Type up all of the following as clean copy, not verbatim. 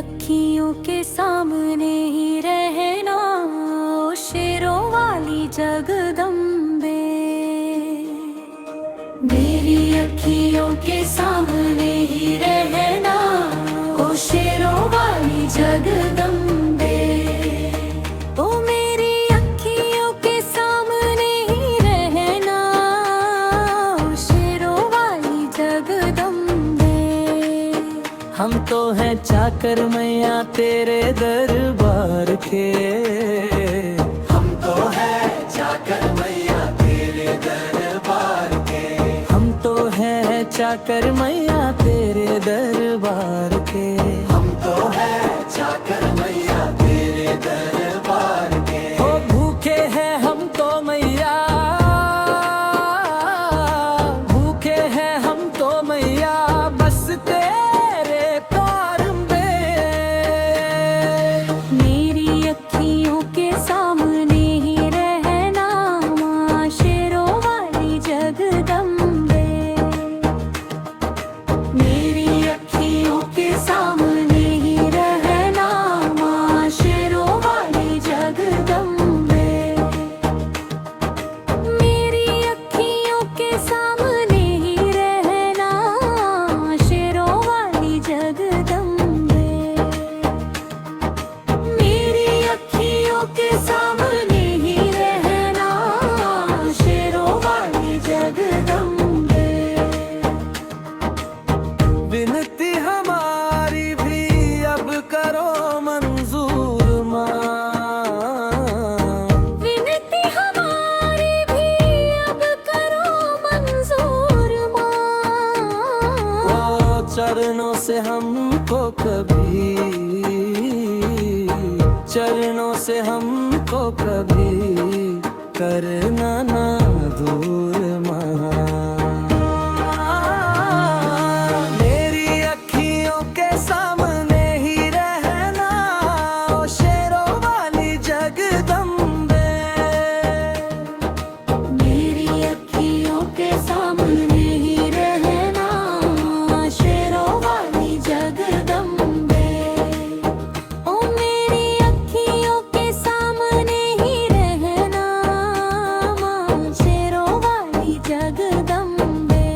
अखियों के सामने ही रहना, ओ शेरों वाली जगदम्बे। मेरी अखियों के सामने ही रहना, ओ शेरों वाली जगदम्बे। ओ मेरी अखियों के सामने ही रहना, ओ शेरों वाली जगदम्बे। हम तो हैं चाकर मैया तेरे दरबार के। हम तो हैं चाकर मैया तेरे दरबार के। हम तो हैं चाकर मैया तेरे दरबार के। हम तो हैं चाकर मैया तेरे दरबार के। ओ भूखे हैं हम तो मैया, भूखे हैं हम तो मैया, बस तेरे प्यार में। मेरी अखियों के सामने ही रहना, माँ शेरों वाली जगदम्बे। मेरी अखियों के सामने ही रहना, माँ शेरों वाली जगदम्बे। मेरी अखियों के सामने ही रहना, शेरों वाली जगदम्बे। मेरी अखियों के सामने ही रहना, शेरों वाली जगदम्बे। विनती हमारी भी अब करो मंजूर माँ। विनती हमारी भी अब करो मंजूर माँ। ओ चरणों से हमको कभी, चरणों से हमको कभी करना ना दूर माँ। मेरी अखियों के सामने ही रहना, ओ शेरों वाली जगदम्बे। मेरी अखियों के सामने ही रहना, शेरों वाली जगदम्बे। ओ मेरी अखियों के सामने ही रहना, शेरों वाली जगदम्बे।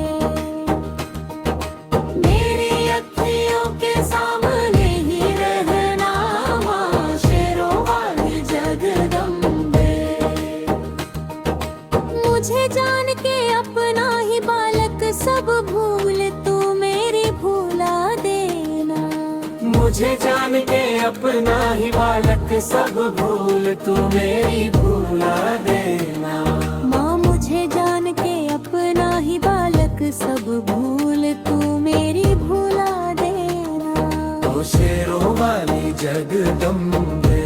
मेरी अखियों के सामने ही रहना, शेरों वाली जगदम्बे। मुझे जान के अपना ही बालक सब भूल तू मेरी भूला देना। मुझे जान के अपना ही बालक सब भूल तू मेरी भूला देना। माँ मुझे जान के अपना ही बालक सब भूल तू मेरी भूला देना। ओ शेरों वाली जगदम्बे।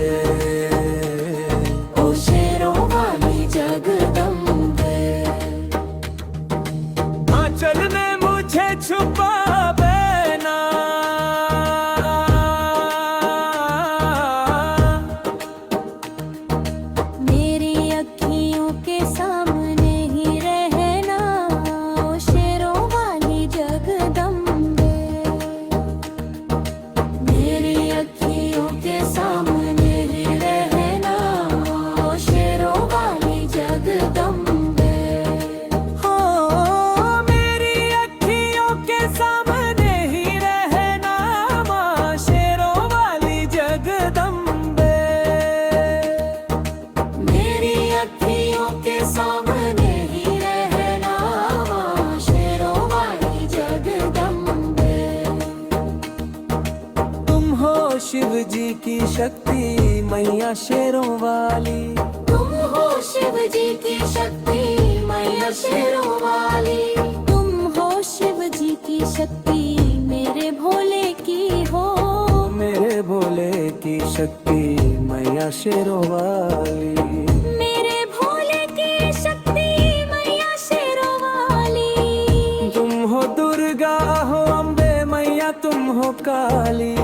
ओ शेरों वाली जगदम्बे। आंचल में मुझे छुपा देना, मेरी अखियों के सामने ही रहना, ओ शेरों वाली जगदम्बे। मेरी अखियों के सामने ही रहना, ओ शेरों वाली जगदम्बे। हो मेरी अखियों के सामने ही रहना, माँ शेरों वाली जगदम्बे। मेरी अखियों के सामने ही रहना, शेरों वाली जगदम्बे। तुम हो शिव जी की शक्ति मैया शेरों वाली। तुम हो शिव जी की शक्ति मैया शेरों वाली। तुम हो शिव जी की शक्ति मेरे भोले की हो। मेरे भोले की शक्ति मैया शेरों वाली। मेरे भोले की शक्ति मैया शेरों वाली। तुम हो दुर्गा हो अम्बे मैया तुम हो काली।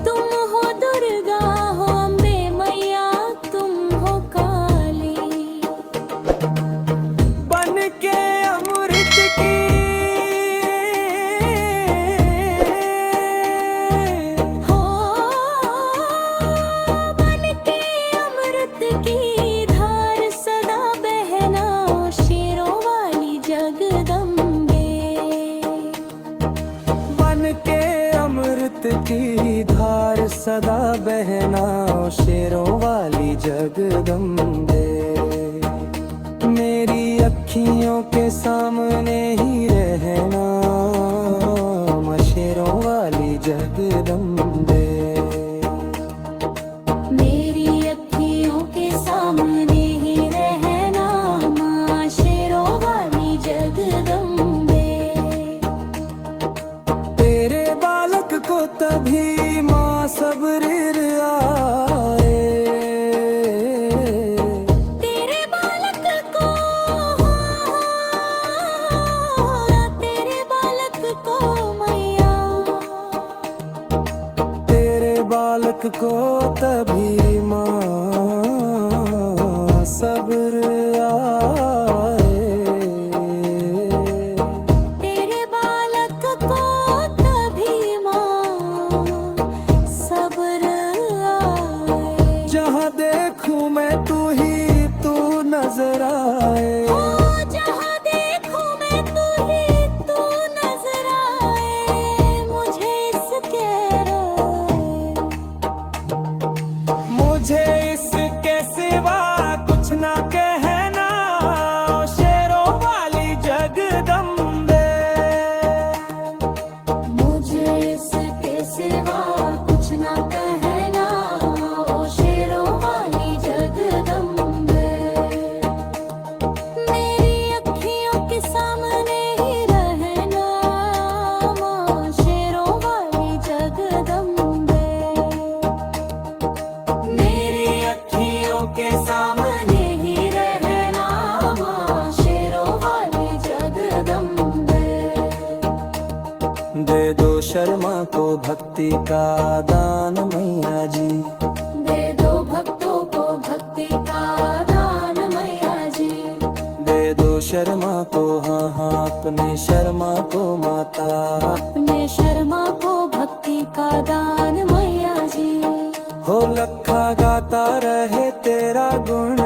तुम हो दुर्गा हो अम्बे मैया तुम हो काली। बन के अमृत की हो अमृत की धार सदा बहना ओ शेरों वाली जगदम्बे। मेरी अखियों के सामने ही रहना मां शेरों वाली जगदम्बे। मेरी अखियों के सामने ही रहना मां शेरों वाली जगदम्बे। तेरे बालक को तभी माँ सब्र आए। तेरे बालक को तेरे बालक को मैया। तेरे बालक को तभी माँ सब्र आए। तेरे बालक को तभी मां सब्र आए। जहाँ देखूं मैं तू ही तू नजर आए। ओ जहाँ देखूं मैं तू ही तू नजर आए। मुझे इसके मुझे इसके सिवा कुछ ना कहना ओ शेरों वाली जगदम्बे। मुझे इसके सिवा कुछ ना कहना ओ शेरों वाली जगदम्बे। मेरी अखियों के सामने ही रहना मां शेरों वाली जगदम्बे। मेरी अखियों के सामने ही रहना मां शेरों वाली जगदम्बे। दे दो शर्मा को भक्ति का दान मैया जी। दे दो भक्तों को भक्ति का दान मैया जी। दे दो शर्मा को हाँ हाँ अपने शर्मा को माता। अपने शर्मा को भक्ति का दान मैया जी। हो लखा गाता रहे तेरा गुण